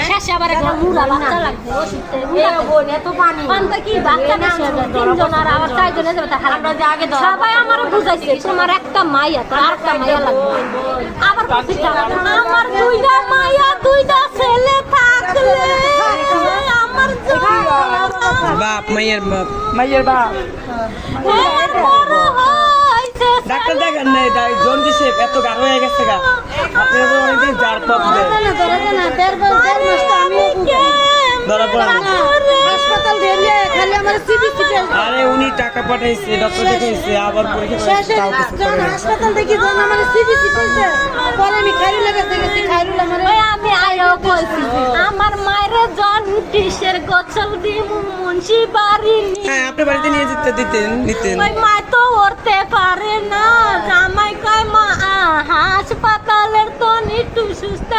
শেষে আবার একটা মুড়া বাচ্চা লাগবে ওষুধতে পানটা কি বাচ্চা বেশি হবে তিনজন আর আবার চারজনে যাবে তাহলে আমরা যে আগে সবাই আমারও বুঝাইছে তোমার একটা মাইয়া তোর আরেকটা মাইয়া লাগবে আবার আমার দুইটা মাইয়া দুইটা ছেলে থাকলে আমার বাপ মাইয়ের বাপ ডাক্তার দেখেন না এটা জন্ডিসে এত গাঢ় হয়ে গেছে গা আপনারা তো অনেকদিন যার পথ ধরা পড়ে হাসপাতাল দিয়ে খালি আমার সিটি আরে উনি টাকা পাঠাইছে ডক্টর দেখাইছে আবার পরীক্ষা হাসপাতাল থেকে যখন আমার সিটি সিটিছে পরে আমি খাইরুলের কাছে গেছি খাইরুল আমার আমি আরো কইছি আমার মায়ের জন্ডিসের গোছল দিমু মুন্সি বাড়ি হ্যাঁ আপনি বাড়িতে নিয়ে যেতে নিতেন ওই মা তো উঠতে পারে না জামাই কয় মা হাসপাতালের তো একটু সুস্থ